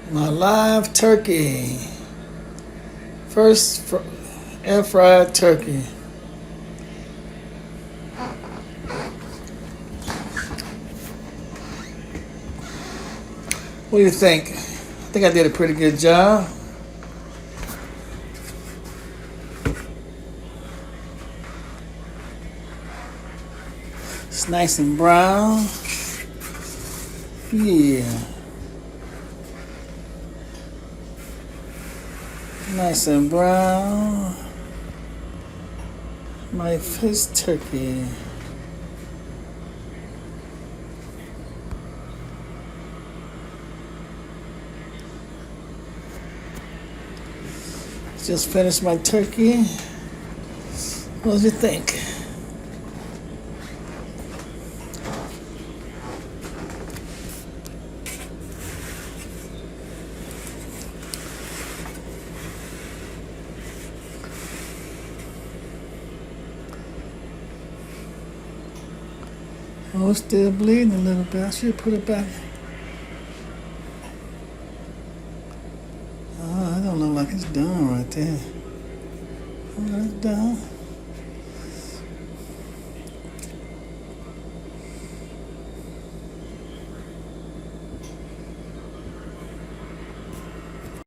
My live turkey. First air fried turkey. What do you think? I think I did a pretty good job. It's nice and brown. Yeah. Nice and brown. My first turkey. Just finished my turkey. What do you think? Oh, it's still bleeding a little bit. I should put it back. Oh, I don't look like it's done right there. Oh, it's done.